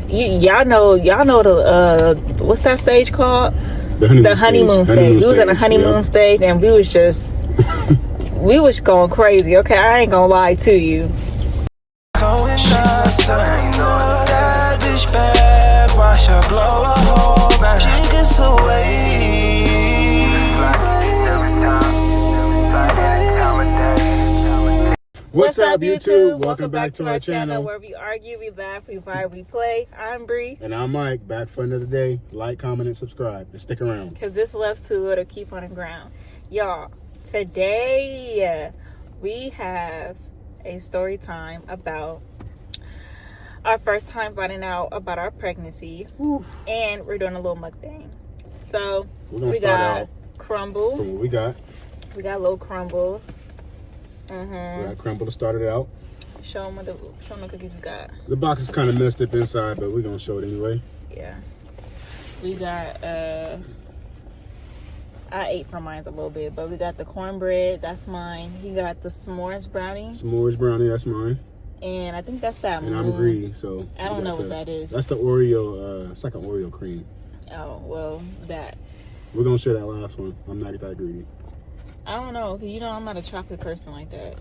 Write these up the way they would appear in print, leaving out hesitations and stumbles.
y'all know the what's that stage called? The honeymoon stage. We was in a honeymoon stage, and we was just we was going crazy. Okay, I ain't gonna lie to you. What's up, YouTube? Welcome back to our channel where we argue, we laugh, we vibe, we play. I'm Bree. And I'm Mike, back for another day. Like, comment, and subscribe, and stick around. Because this loves to keep on the ground. Y'all, today we have a story time about our first time finding out about our pregnancy. Whew. And we're doing a little mukbang. So, we got crumble. From what we got. We got a little crumble. We got crumble to start it out. Show them the cookies we got. The box is kind of messed up inside, but we're gonna show it anyway. Yeah. We got I ate from mine a little bit, but we got the cornbread, that's mine. He got the s'mores brownie. S'mores brownie, that's mine. And I think that's that. And I'm greedy, so I don't know what that is. That's the Oreo. It's like an Oreo cream. Oh well, that. We're gonna share that last one. I'm not that greedy. I don't know, because I'm not a chocolate person like that.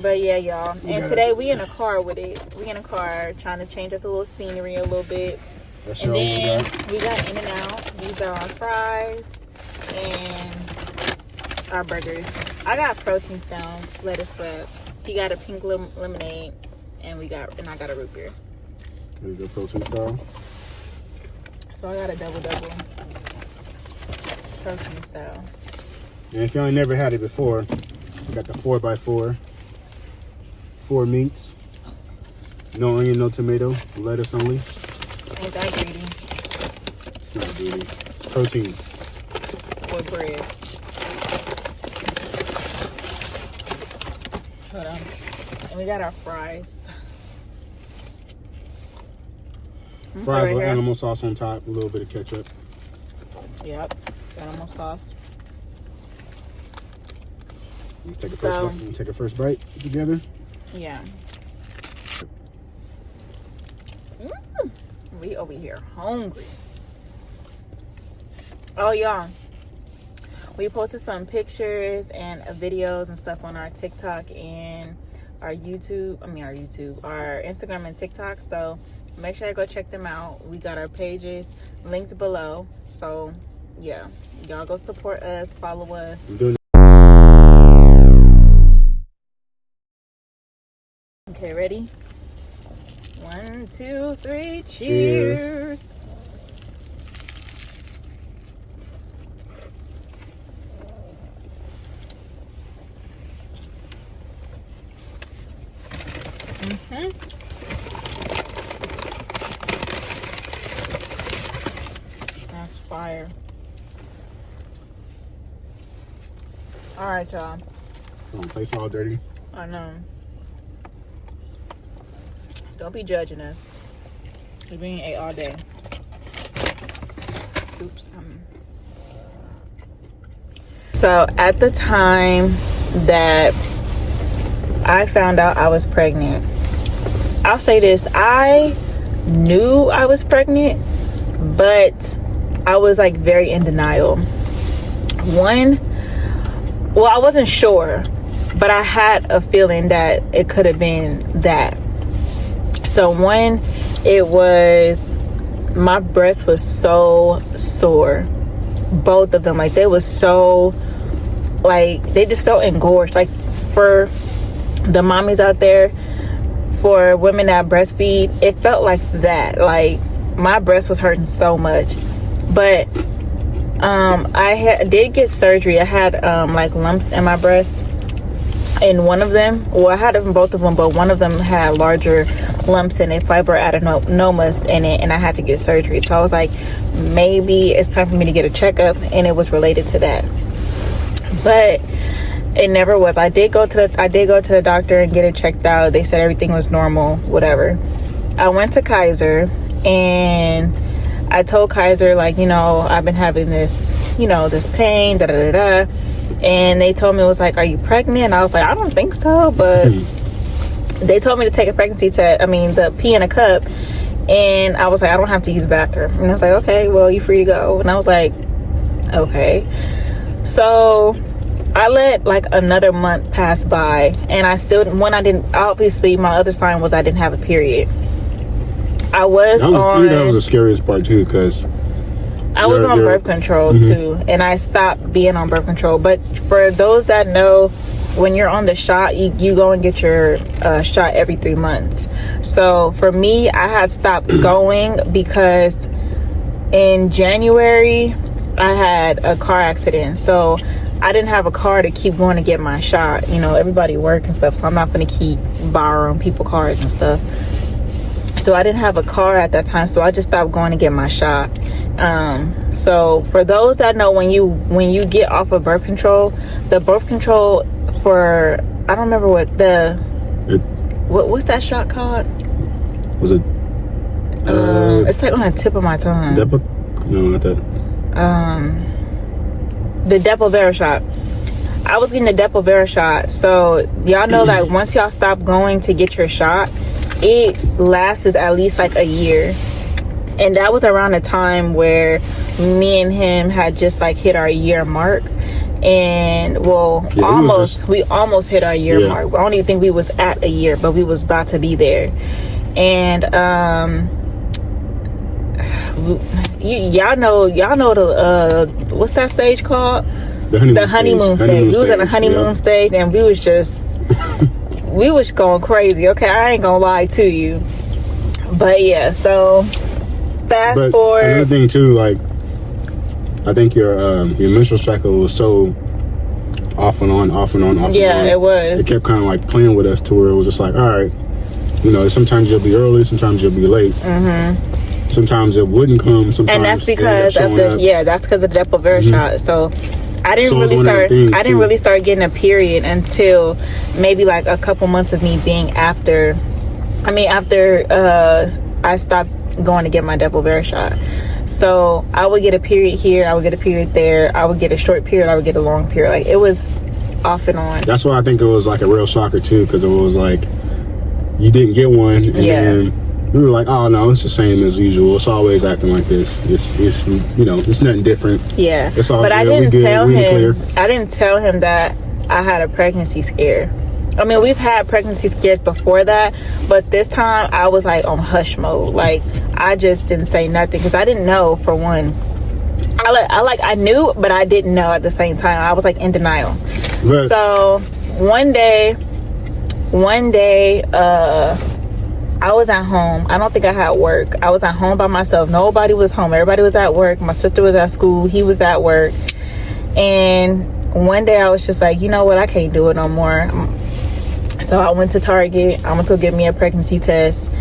But yeah, y'all. And today we in a car with it. We in a car trying to change up the little scenery a little bit. That's and then we got In-N-Out. These are our fries and our burgers. I got protein stone, lettuce wrap. He got a pink lemonade, and I got a root beer. There you go, protein style. So I got a double protein style. And if y'all never had it before, we got the 4x4, 4 meats, no onion, no tomato, lettuce only. Ain't that greedy? It's not greedy. It's protein. Or bread. Hold on. And we got our fries. Fries with animal sauce on top, a little bit of ketchup. Yep, animal sauce. Let's take a first bite together. Yeah. We over here hungry. Oh, y'all. We posted some pictures and videos and stuff on our TikTok and our Instagram and TikTok. So make sure you go check them out. We got our pages linked below. So yeah, y'all go support us, follow us. Okay, ready? 1, 2, 3, cheers. That's fire. All right, y'all. Face all dirty. I know. Don't be judging us. We ain't ate all day. Oops. So at the time that I found out I was pregnant, I'll say this: I knew I was pregnant, but I was like very in denial. I wasn't sure, but I had a feeling that it could have been that. So when it was, my breast was so sore, both of them, like they was so, like they just felt engorged. Like for the mommies out there, for women that breastfeed, it felt like that. Like my breast was hurting so much. But I did get surgery. I had like lumps in my breast. In one of them, well, I had it in both of them, but one of them had larger lumps in it, fibroadenomas in it, and I had to get surgery. So I was like, maybe it's time for me to get a checkup, and it was related to that. But it never was. I did go to the doctor and get it checked out. They said everything was normal, whatever. I went to Kaiser, and I told Kaiser, like, I've been having this, this pain, and they told me, it was like, are you pregnant? And I was like, I don't think so, but they told me to take a pregnancy test. I mean, the pee in a cup. And I was like, I don't have to use the bathroom. And I was like, okay, well, you're free to go. And I was like, okay. So I let like another month pass by, and I still, when I didn't, obviously my other sign was I didn't have a period. I think that was the scariest part too, because I was on birth control too, and I stopped being on birth control. But for those that know, when you're on the shot, you go and get your shot every 3 months. So for me, I had stopped going because in January I had a car accident. So I didn't have a car to keep going to get my shot. You know, everybody work and stuff, so I'm not going to keep borrowing people cars and stuff. So I didn't have a car at that time, so I just stopped going to get my shot. So for those that know, when you get off of birth control, the birth control for, I don't remember what's that shot called? Was it? It's like on the tip of my tongue. No, not that. The Depo-Vera shot. I was getting the Depo-Vera shot. So y'all know that once y'all stop going to get your shot, it lasts at least like a year. And that was around the time where me and him had just like hit our year mark. And we almost hit our year mark. I don't even think we was at a year, but we was about to be there. And y'all know the what's that stage called? The honeymoon stage. We was in the honeymoon stage, and we was just we was going crazy. Okay, I ain't gonna lie to you. But yeah, so fast forward. Another thing too, like, I think your menstrual cycle was so off and on. Yeah, it was. It kept kind of like playing with us to where it was just like, all right, you know, sometimes you'll be early, sometimes you'll be late. Sometimes it wouldn't come. Sometimes, and that's because of the Depo-Vera shot. So I didn't really start getting a period until maybe like a couple months of me being after I stopped going to get my Depo-Vera shot. So I would get a period here, I would get a period there, I would get a short period, I would get a long period. Like, it was off and on. That's why I think it was like a real shocker too, because it was like you didn't get one, and then we were like, oh no, it's the same as usual. It's always acting like this. It's you know, it's nothing different. Yeah, it's all but good. I didn't tell him that I had a pregnancy scare. I mean, we've had pregnancy scares before that, but this time I was like on hush mode. Like, I just didn't say nothing because I didn't know, for one. I knew, but I didn't know at the same time. I was like in denial. Right. So one day, I was at home. I don't think I had work. I was at home by myself. Nobody was home. Everybody was at work. My sister was at school. He was at work. And one day I was just like, you know what? I can't do it no more. So I went to Target. I went to get me a pregnancy test,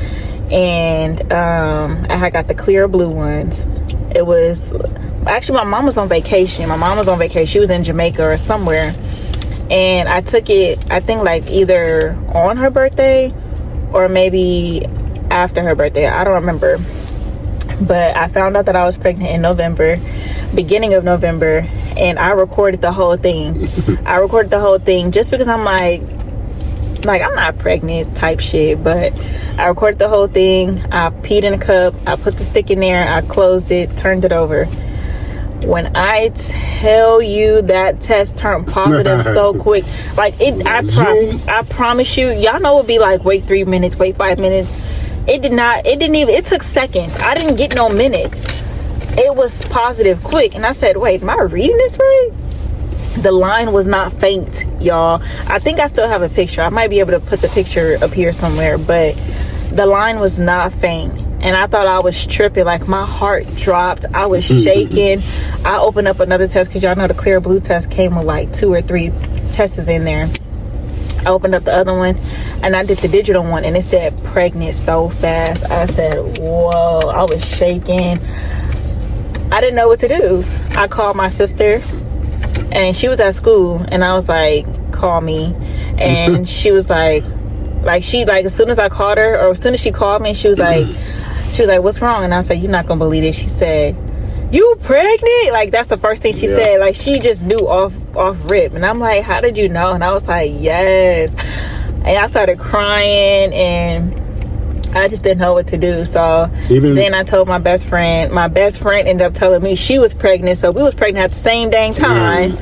and I had got the clear blue ones. It was actually, my mom was on vacation. She was in Jamaica or somewhere, and I took it, I think like either on her birthday or maybe after her birthday. I don't remember. But I found out that I was pregnant in November, beginning of November, and I recorded the whole thing. Just because I'm like I'm not pregnant type shit, but I recorded the whole thing. I peed in a cup, I put the stick in there, I closed it, turned it over. When I tell you that test turned positive so quick, like it, I promise you, y'all know it would be like, wait 3 minutes, wait 5 minutes. It took seconds. I didn't get no minutes. It was positive quick. And I said, wait, am I reading this right? The line was not faint, y'all. I think I still have a picture. I might be able to put the picture up here somewhere, but the line was not faint. And I thought I was tripping. Like, my heart dropped. I was shaking. I opened up another test because y'all know the clear blue test came with like 2 or 3 tests in there. I opened up the other one and I did the digital one, and it said pregnant so fast. I said, whoa. I was shaking. I didn't know what to do. I called my sister, and she was at school, and I was like, call me. And she was like, as soon as I called her, or as soon as she called me, she was like, what's wrong? And I said, you're not gonna believe it. She said, you pregnant? Like, that's the first thing she said. Like, she just knew off rip. And I'm like, how did you know? And I was like, yes. And I started crying, and I just didn't know what to do. So then I told my best friend. My best friend ended up telling me she was pregnant, so we was pregnant at the same dang time.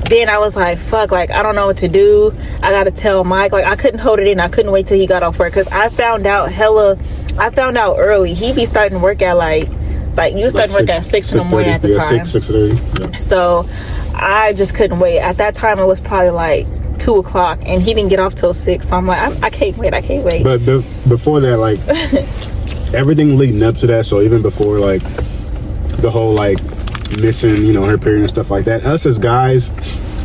Then I was like, fuck, like, I don't know what to do. I gotta tell Mike. Like, I couldn't hold it in. I couldn't wait till he got off work, because I found out early. He be starting to work at like you was starting to work at 6 in the morning at the time. 6:30. Yeah. So I just couldn't wait. At that time, it was probably like 2 o'clock, and he didn't get off till 6. So I'm like, I can't wait. But before that, like, everything leading up to that, so even before like the whole like missing, you know, her period and stuff like that, us as guys,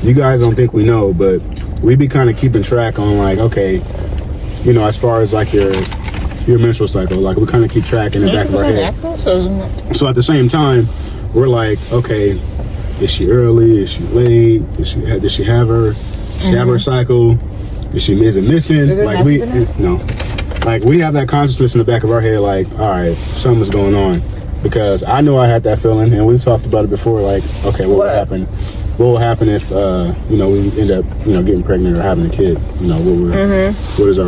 you guys don't think we know, but we be kind of keeping track on like, okay, you know, as far as like your menstrual cycle, like we kind of keep track in the back of our head. So at the same time, we're like, okay, is she early? Is she late? Did she have her cycle? Is it missing? Like no, like we have that consciousness in the back of our head, like, all right, something's going on, because I know I had that feeling, and we've talked about it before. Like, okay, what would happen? What will happen if you know, we end up, you know, getting pregnant or having a kid? You know, what is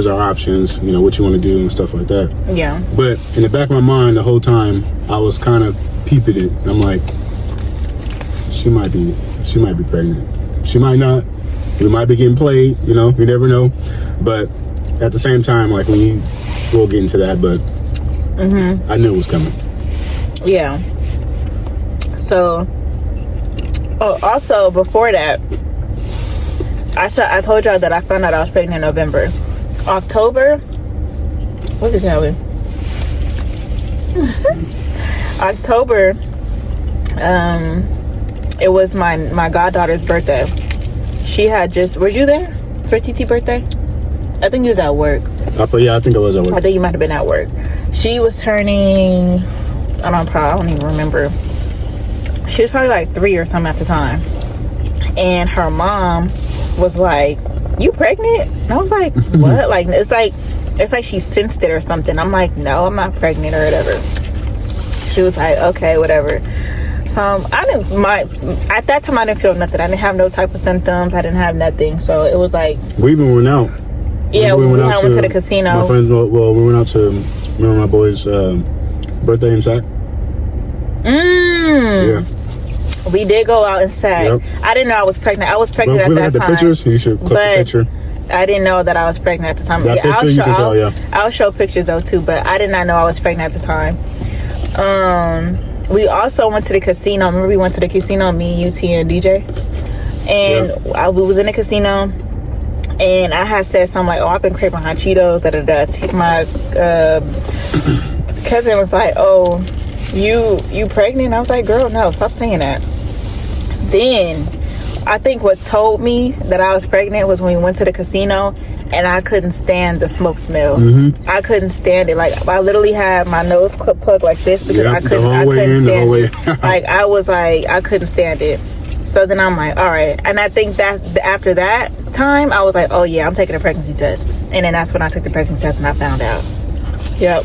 our options? You know, what you want to do and stuff like that. Yeah. But in the back of my mind, the whole time, I was kind of peeping it. I'm like, she might be pregnant. She might not. We might be getting played. You know, you never know. But at the same time, like, we'll get into that. But I knew it was coming. Yeah. So. Oh, also before that, I told y'all that I found out I was pregnant in November. October, what is happening? October, it was my goddaughter's birthday. She had just, were you there for TT birthday? I think you was at work. Yeah, I think I was at work. I think you might have been at work. She was turning, I don't even remember. She was probably like 3 or something at the time. And her mom was like, you pregnant? And I was like, what? Like, it's like she sensed it or something. I'm like, no, I'm not pregnant or whatever. She was like, okay, whatever. So at that time I didn't feel nothing. I didn't have no type of symptoms. I didn't have nothing. So it was like, we even went out. Yeah, we went to the casino. My friends, well, we went out to, remember my boy's birthday in Sac? Yeah. We did go out and Sac. Yep. I didn't know I was pregnant. I was pregnant at that time. The pictures, you should click the picture. I didn't know that I was pregnant at the time. That picture, you can tell, yeah. I'll show pictures though too, but I did not know I was pregnant at the time. We also went to the casino. Remember we went to the casino, me, UT, and DJ? And we was in the casino, and I had said something like, oh, I've been craving hot Cheetos, My cousin was like, oh, you pregnant? I was like, girl, no, stop saying that. Then I think what told me that I was pregnant was when we went to the casino, and I couldn't stand the smoke smell. I couldn't stand it. Like, I literally had my nose plugged like this because I couldn't stand it. Like, I was like, I couldn't stand it. So then I'm like, all right. And I think that after that time, I was like, oh yeah, I'm taking a pregnancy test. And then that's when I took the pregnancy test and I found out. Yep,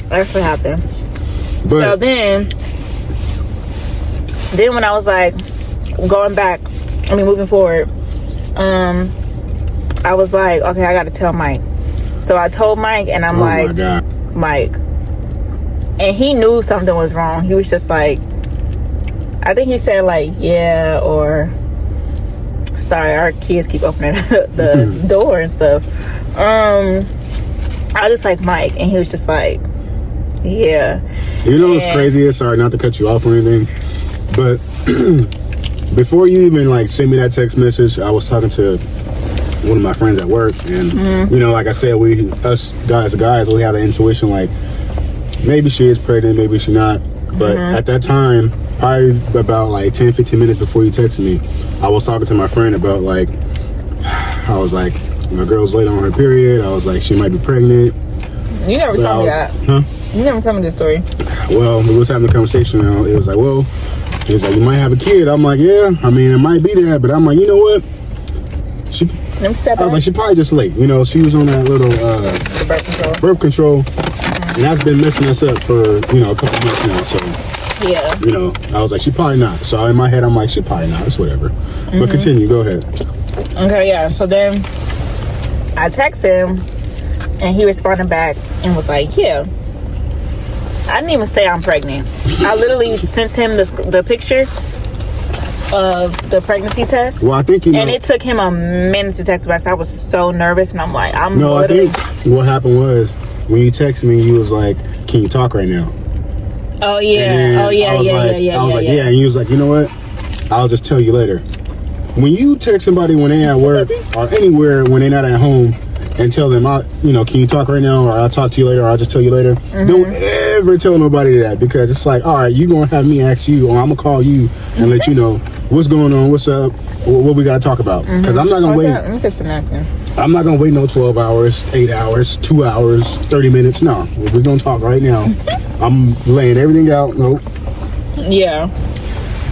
that's what happened. But, so then when I was like moving forward, I was like, okay, I gotta tell Mike. So I told Mike, and I'm like, Mike, and he knew something was wrong. He was just like, I think he said like, yeah, or sorry, our kids keep opening the door and stuff. I was just like, Mike, and he was just like, yeah. You know what's crazy is, sorry not to cut you off or anything, but before you even like send me that text message, I was talking to one of my friends at work, and you know, like I said, us guys, we have the intuition like maybe she is pregnant, maybe she not. But at that time, probably about like 10-15 minutes before you texted me, I was talking to my friend about like, I was like, my girl's late on her period. I was like, she might be pregnant. You never told me that. Huh? You never told me this story. Well, we was having a conversation, and it was like, well, he was like, you might have a kid. I'm like, yeah, I mean, it might be that, but I'm like, you know what? I was like, she probably just late. You know, she was on that little birth control. And that's been messing us up for, you know, a couple months now. So, yeah. You know, I was like, she probably not. So in my head, I'm like, she probably not. It's whatever. But continue. Go ahead. Okay, yeah. So then I text him, and he responded back and was like, yeah. I didn't even say I'm pregnant. I literally sent him the picture of the pregnancy test. Well, I think and it took him a minute to text back. So I was so nervous, and I'm like, I think what happened was when you texted me, you was like, "Can you talk right now?" Oh yeah, I was like, yeah, and he was like, you know what? I'll just tell you later. When you text somebody when they at work or anywhere when they're not at home and tell them, can you talk right now, or I'll talk to you later, or I'll just tell you later. Don't ever tell nobody that, because it's like, all right, you gonna have me ask you, or I'm gonna call you and let you know what's going on, what's up, what we gotta talk about. Because I'm not gonna wait. Let me get some napkin. I'm not gonna wait no 12 hours, 8 hours, 2 hours, 30 minutes. No, we're gonna talk right now. I'm laying everything out. Nope. Yeah.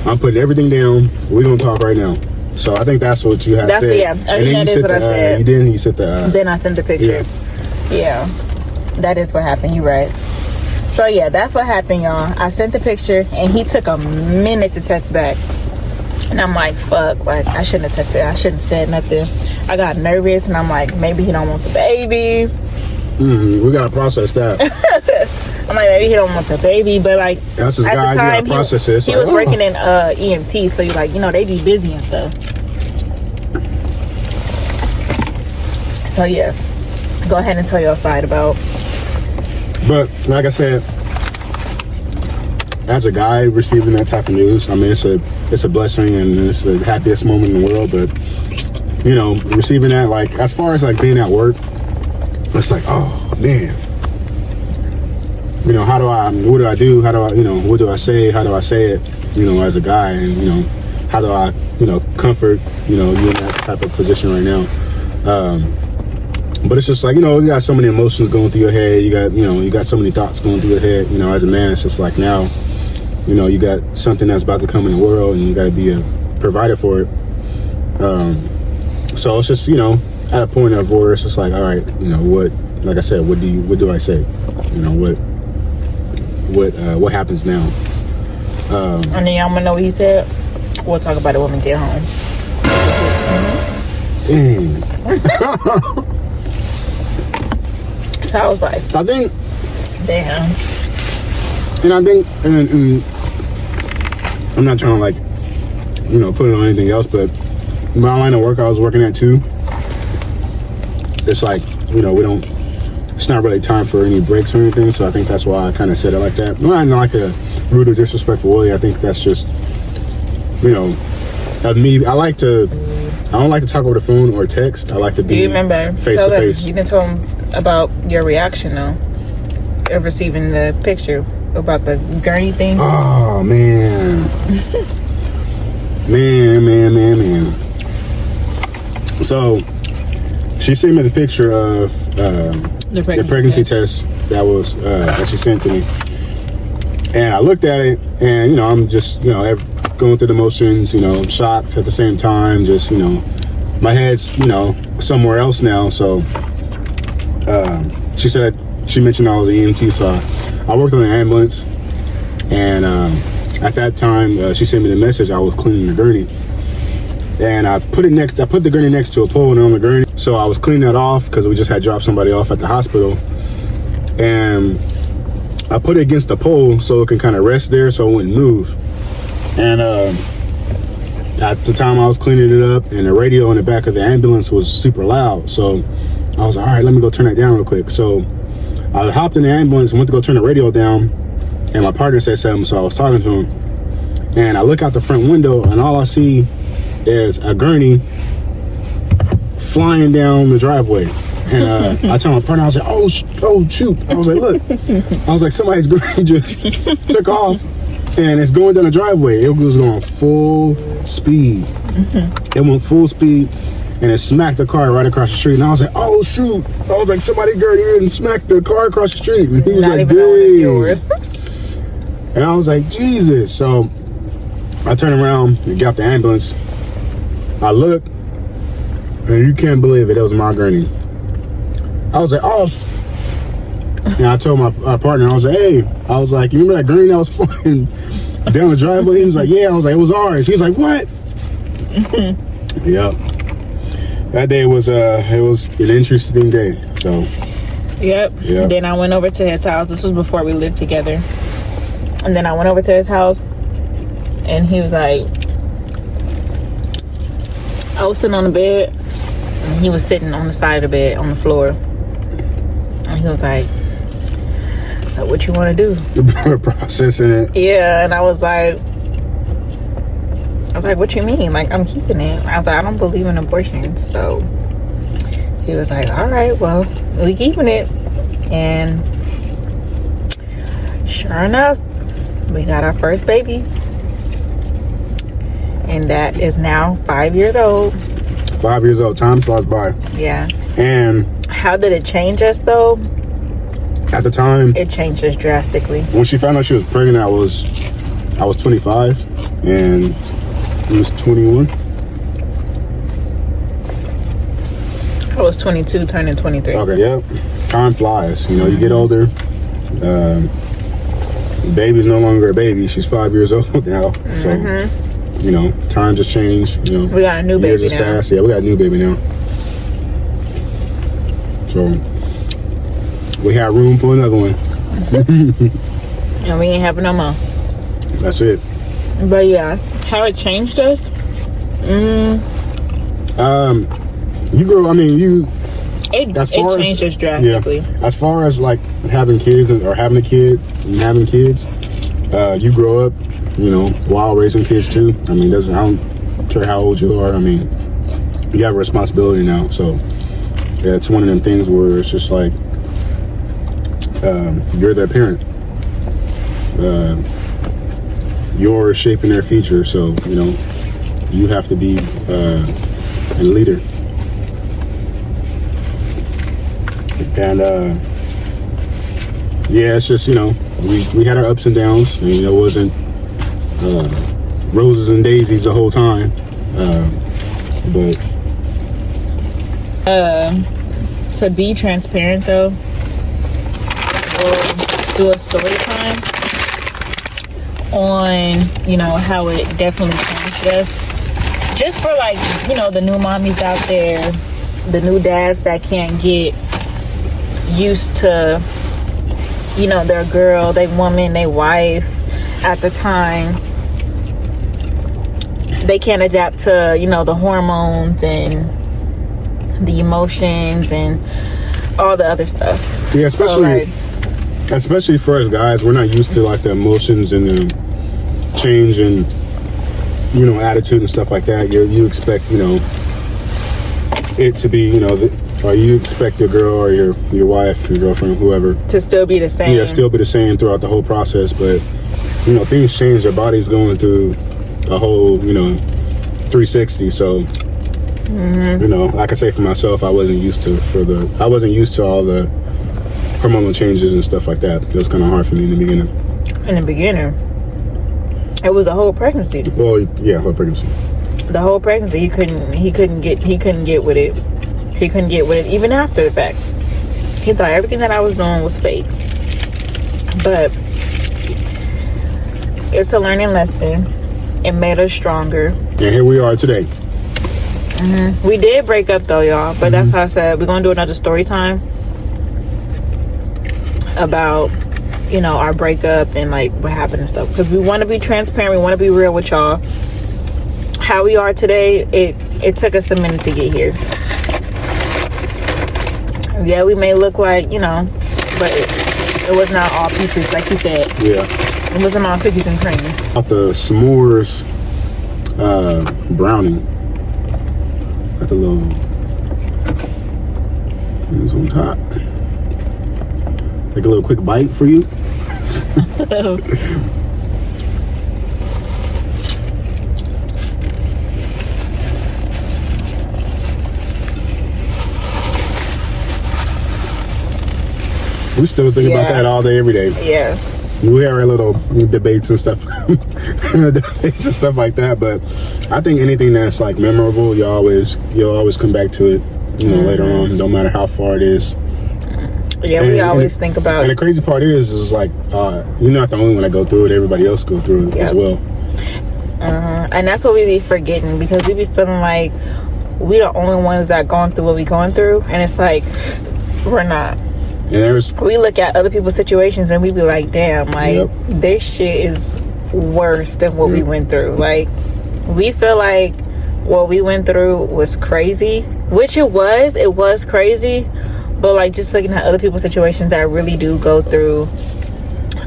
I'm putting everything down. We're gonna talk right now. So I think that's what you have said. Yeah. I think that is what I said. You didn't. You said the. Then I sent the picture. Yeah. That is what happened. You're right. So yeah, that's what happened, y'all. I sent the picture, and he took a minute to text back. And I'm like, fuck, like, I shouldn't have texted. I shouldn't have said nothing. I got nervous, and I'm like, maybe he don't want the baby. We gotta process that. I'm like, maybe he don't want the baby, but like, that's just, at the time, process it. He was working in EMT, so you're like, they be busy and stuff. So yeah, go ahead and tell your side about. But like I said, as a guy receiving that type of news, I mean, it's a blessing, and it's the happiest moment in the world. But receiving that, like, as far as like being at work, it's like, oh man, what do I do? How do I, what do I say? How do I say it? As a guy, and how do I, comfort, you in that type of position right now. But it's just like, you got so many emotions going through your head. You got so many thoughts going through your head. As a man, it's just like now, you got something that's about to come in the world, and you got to be a provider for it. So it's just, at a point of where it's just like, all right, what, like I said, what do I say? What happens now? And then y'all wanna know what he said? We'll talk about it when we get home. Dang. So I was like, I think, damn. And I think, and I'm not trying to like, put it on anything else, but my line of work I was working at too, it's like, it's not really time for any breaks or anything. So I think that's why I kind of said it like that. Not in like a rude or disrespectful way. I think that's just, me. I don't like to talk over the phone or text. I like to be face to face. You can tell him about your reaction though, of receiving the picture about the gurney thing. Oh man. man. So she sent me the picture of the pregnancy test that she sent to me, and I looked at it, and I'm just going through the motions, I'm shocked at the same time, just my head's somewhere else now. So she mentioned I was an EMT, so I worked on the ambulance, and at that time she sent me the message. I was cleaning the gurney, and I put the gurney next to a pole and on the gurney. So I was cleaning that off because we just had dropped somebody off at the hospital, and I put it against the pole so it can kind of rest there so it wouldn't move. And at the time I was cleaning it up, and the radio in the back of the ambulance was super loud, so I was like, all right, let me go turn that down real quick. So I hopped in the ambulance and went to go turn the radio down, and my partner said something, so I was talking to him, and I look out the front window, and all I see is a gurney flying down the driveway. And I told my partner, I was like, oh shoot. I was like, look. I was like, somebody's gurney just took off, and it's going down the driveway. It was going full speed. It went full speed, and it smacked the car right across the street. And I was like, oh shoot. I was like, somebody gurneyed and smacked the car across the street. And he was not like, dude. And I was like, Jesus. So I turned around and got the ambulance. I looked, and you can't believe it. It was my gurney. I was like, oh. And I told my partner, I was like, hey. I was like, you remember that gurney that was flying down the driveway? He was like, yeah. I was like, it was ours. He was like, what? Yep. that day was it was an interesting day. So. Yep. Yeah. Then I went over to his house. This was before we lived together. And then I went over to his house, and he was like, I was sitting on the bed, and he was sitting on the side of the bed on the floor. And he was like, so what you want to do? We're processing it. Yeah. And I was like, what you mean? Like, I'm keeping it. I was like, I don't believe in abortion. So he was like, all right, well, we keeping it. And sure enough, we got our first baby. And that is now 5 years old. 5 years old. Time flies by. Yeah. And how did it change us, though? At the time, it changed us drastically. When she found out she was pregnant, I was 25, and he was 21. I was 22, turning 23. Okay, yeah. Time flies. You know, you get older. Baby's no longer a baby. She's 5 years old now. So, you know, time just changed. You know, we got a new baby now. Passed. Yeah, we got a new baby now. So we have room for another one. And we ain't having no more. That's it. But yeah, how it changed us? You grow. I mean, It changed us drastically. Yeah, as far as like having kids or having a kid and having kids, you grow up, you know, while raising kids too. I mean, I don't care how old you are. I mean, you have a responsibility now. So yeah, it's one of them things where it's just like you're their parent. You're shaping their future. So you know, you have to be a leader. And yeah, it's just, you know, we had our ups and downs, and, you know, it wasn't roses and daisies the whole time, but to be transparent though, we'll do a story time on, you know, how it definitely changed us, just for like, you know, the new mommies out there, the new dads that can't get used to, you know, their girl, their woman, their wife at the time. They can't adapt to, you know, the hormones and the emotions and all the other stuff. Yeah, especially for us guys, we're not used to like the emotions and the change and, you know, attitude and stuff like that. You expect, you know, it to be, you know, or you expect your girl or your wife, your girlfriend, whoever, to still be the same. Yeah, still be the same throughout the whole process. But, you know, things change. Their body's going through a whole, you know, 360. So, you know, I can say for myself, I wasn't used to all the hormonal changes and stuff like that. It was kind of hard for me in the beginning. In the beginning, it was a whole pregnancy. Well, yeah, whole pregnancy. The whole pregnancy, he couldn't get with it. He couldn't get with it even after the fact. He thought everything that I was doing was fake. But it's a learning lesson. It made us stronger. And here we are today. We did break up though, y'all. But that's how I said we're gonna do another story time about, you know, our breakup and like what happened and stuff. Because we want to be transparent. We want to be real with y'all. How we are today, it took us a minute to get here. Yeah, we may look like, you know, but it was not all peaches, like you said. Yeah. It wasn't all cookies and cream. Got the s'mores brownie. Got the little things on top. Take a little quick bite for you. We still think about that all day, every day. Yeah. We have our little debates and stuff, debates and stuff like that. But I think anything that's like memorable, you'll always come back to it, you know, later on. No matter how far it is. Yeah, we always think about. And the crazy part is like you're not the only one that go through it. Everybody else go through it as well. And that's what we be forgetting, because we be feeling like we the only ones that gone through what we going through, and it's like we're not. We look at other people's situations and we be like, damn, like this shit is worse than what we went through. Like, we feel like what we went through was crazy, which it was crazy, but like just looking at other people's situations that really do go through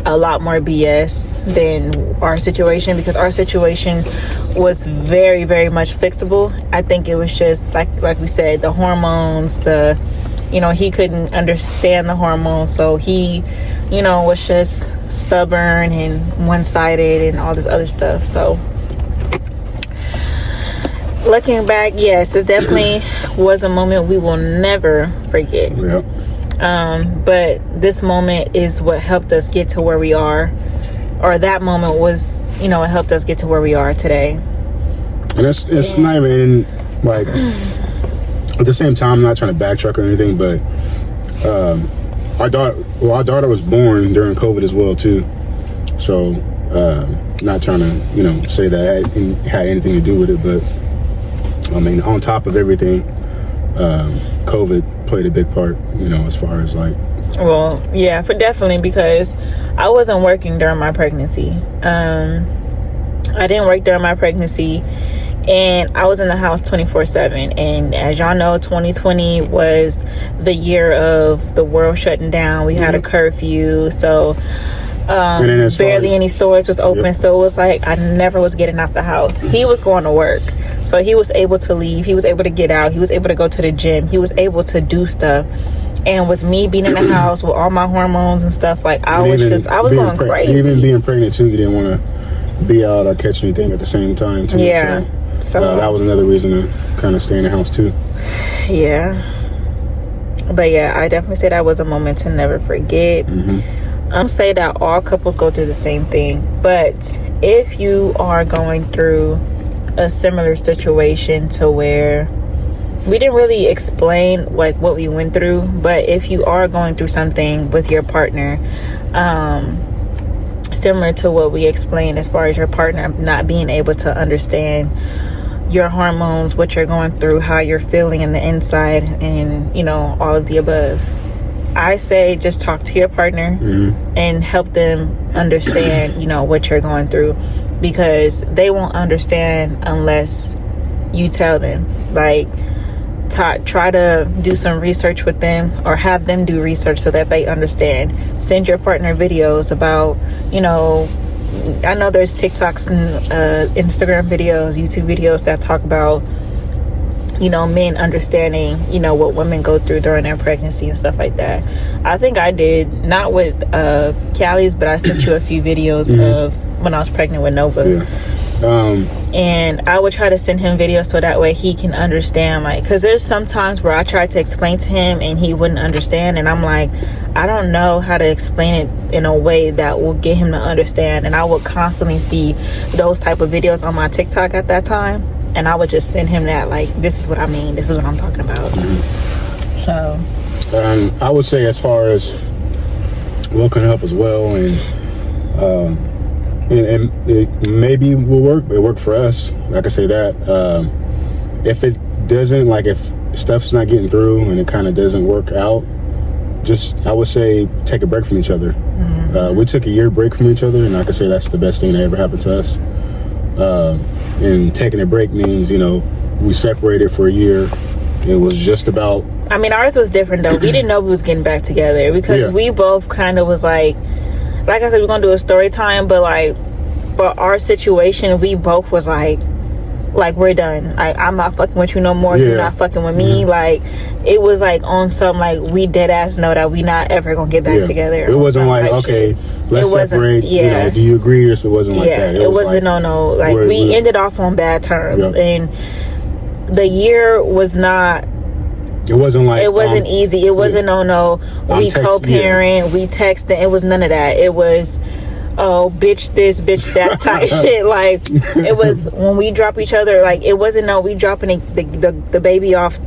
a lot more BS than our situation, because our situation was very, very much fixable. I think it was just like we said, the hormones, he couldn't understand the hormones, so he, was just stubborn and one-sided and all this other stuff. So looking back, yes, it definitely was a moment we will never forget. But this moment is what helped us get to where we are, or that moment was, it helped us get to where we are today. And it's not even like, at the same time, I'm not trying to backtrack or anything, but our daughter was born during COVID as well too. So not trying to say that it had anything to do with it, but I mean, on top of everything, COVID played a big part, as far as like. Well, yeah, definitely, because I wasn't working during my pregnancy. I didn't work during my pregnancy, and I was in the house 24/7. And as y'all know, 2020 was the year of the world shutting down. We had a curfew, so barely any stores was open. So it was like I never was getting out the house. He was going to work, so he was able to leave. He was able to get out. He was able to go to the gym. He was able to do stuff. And with me being in the house with all my hormones and stuff, like I was going crazy. Even being pregnant too, you didn't want to be out or catch anything at the same time too. Yeah. So that was another reason to kind of stay in the house too. Yeah. But yeah, I definitely say that was a moment to never forget. I'm say that all couples go through the same thing, but if you are going through a similar situation to where we didn't really explain like what we went through, but if you are going through something with your partner, similar to what we explained, as far as your partner not being able to understand your hormones, what you're going through, how you're feeling in the inside, and all of the above, I say just talk to your partner and help them understand what you're going through, because they won't understand unless you tell them. Like, try to do some research with them, or have them do research so that they understand. Send your partner videos about, I know there's TikToks and Instagram videos, YouTube videos that talk about, men understanding, what women go through during their pregnancy and stuff like that. I think I did, not with Callie's, but I sent you a few videos of when I was pregnant with Nova. And I would try to send him videos so that way he can understand, like, because there's some times where I try to explain to him and he wouldn't understand, and I'm like, I don't know how to explain it in a way that will get him to understand. And I would constantly see those type of videos on my TikTok at that time, and I would just send him that, like, this is what I mean, this is what I'm talking about. So I would say, as far as what can help as well, and it maybe will work. It worked for us. Like I say that. If it doesn't, like if stuff's not getting through and it kind of doesn't work out, I would say take a break from each other. We took a year break from each other, and I could say that's the best thing that ever happened to us. And taking a break means, we separated for a year. It was just about. I mean, ours was different though. We didn't know we was getting back together, because we both kind of was like I said, we're gonna do a story time, but like for our situation, we both was like we're done. Like, I'm not fucking with you no more. You're not fucking with me. Like, it was like on some, like, we dead ass know that we not ever gonna get back together. It wasn't like, okay, let's separate. Do you agree? Or it wasn't like that. It wasn't like, no. Like, we ended off on bad terms, and the year was not. It wasn't like it wasn't easy. It wasn't we co-parent, we texting. It was none of that. It was bitch this, bitch that type shit. Like, it was when we drop each other. Like, it wasn't we dropping the baby off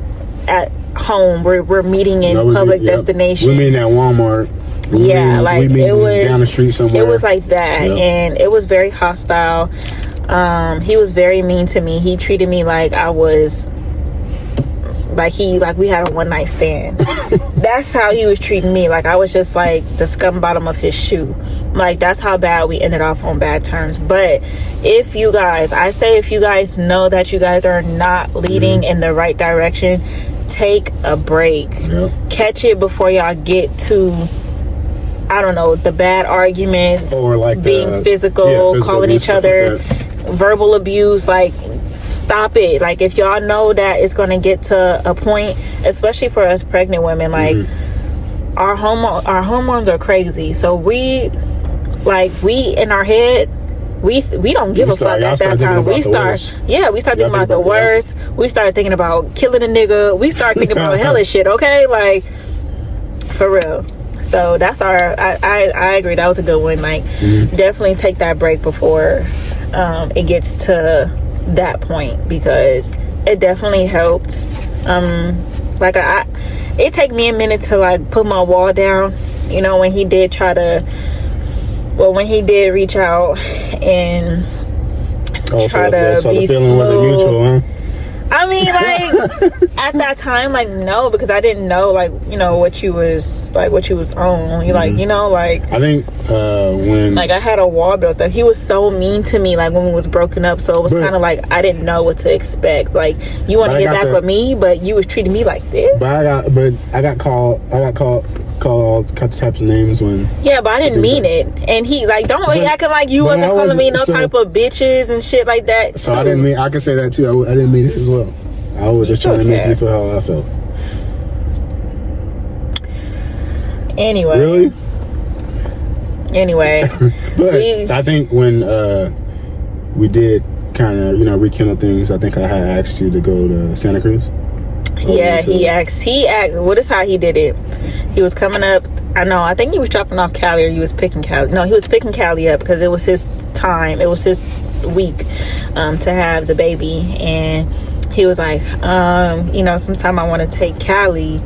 at home. We're meeting in public destination. We meeting at Walmart. It was down the street somewhere. It was like that, and it was very hostile. He was very mean to me. He treated me like I was like we had a one night stand. That's how he was treating me. Like I was just like the scum bottom of his shoe. Like that's how bad we ended off on bad terms. But if you guys know that you guys are not leading in the right direction, take a break. Catch it before y'all get to, I don't know, the bad arguments, or like being physical, calling each other, verbal abuse. Like stop it. Like if y'all know that it's going to get to a point, especially for us pregnant women, like our hormones are crazy. So we in our head, we don't give a fuck at that time. We start thinking about the worst. We start thinking about killing a nigga. We start thinking about hella shit. Okay, like for real. So that's I agree, that was a good one. Like definitely take that break before it gets to that point, because it definitely helped. Like it take me a minute to like put my wall down, you know, when he did reach out and try to be the feeling wasn't mutual, huh? I mean, like at that time, like no, because I didn't know, like, you know, what you was on. You like, you know, like I think when like I had a wall built up. He was so mean to me, like when we was broken up. So it was kind of like I didn't know what to expect. Like you want to get back with me, but you was treating me like this. But I got called all types of names when. Yeah, but I didn't mean it. And he like don't be acting like you wasn't calling me no type of bitches and shit like that. So I didn't mean. I can say that too. I didn't mean it as well. I was just trying to make you feel how I felt. Anyway. Really? Anyway. But I think when we did kind of, you know, rekindle things, I think I had asked you to go to Santa Cruz. Yeah, he asked. What is how he did it? He was coming up. I think he was dropping off Callie, or he was picking Callie. No, he was picking Callie up because it was his time. It was his week to have the baby, and he was like, you know, sometime I want to take Callie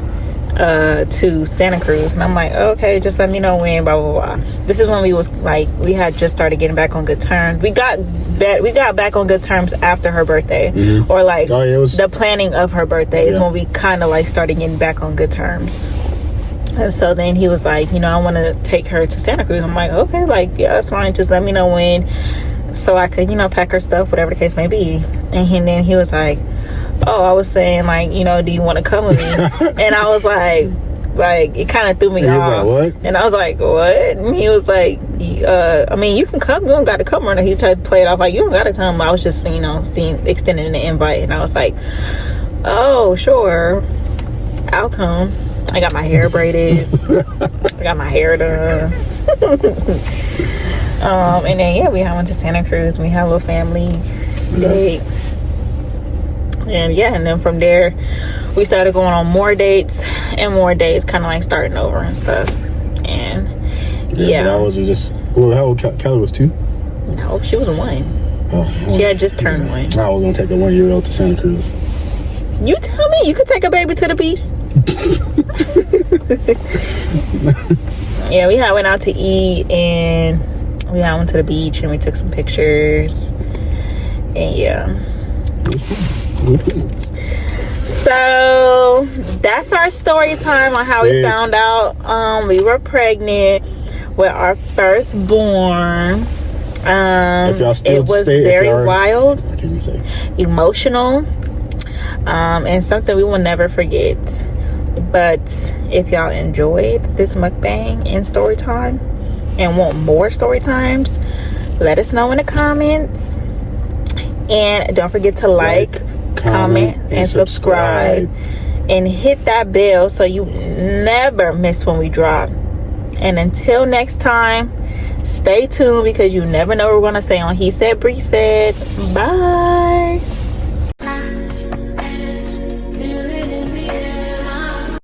to Santa Cruz. And I'm like, okay, just let me know when, blah blah blah. This is when we had just started getting back on good terms. We got back on good terms after her birthday, or like the planning of her birthday is when we kind of like started getting back on good terms. And so then he was like, you know, I want to take her to Santa Cruz. I'm like, okay, like yeah, that's fine, just let me know when, so I could, you know, pack her stuff, whatever the case may be. And then he was like, oh, I was saying, like, you know, do you want to come with me? And I was like it kind of threw me off. Like, what? And I was like, what? And he was like, I mean, you can come, you don't got to come. Or he tried to play it off like, you don't got to come. I was just, you know, extending the invite, and I was like, oh, sure, I'll come. I got my hair braided. I got my hair done. And then we went to Santa Cruz. We had a little family date. And and then from there we started going on more dates, kind of like starting over and stuff. And but I wasn't just, well, how old Kelly was 2? No, she was 1. She had just turned 1. I was gonna take a 1-year-old to Santa Cruz. You tell me, you could take a baby to the beach. We went out to eat, and we went to the beach, and we took some pictures, and so that's our story time on how we found out we were pregnant with our firstborn. It was very wild, emotional, and something we will never forget. But if y'all enjoyed this mukbang and story time and want more story times, let us know in the comments. And don't forget to like, comment, and subscribe. And hit that bell so you never miss when we drop. And until next time, stay tuned, because you never know what we're going to say on He Said, Bree Said. Bye.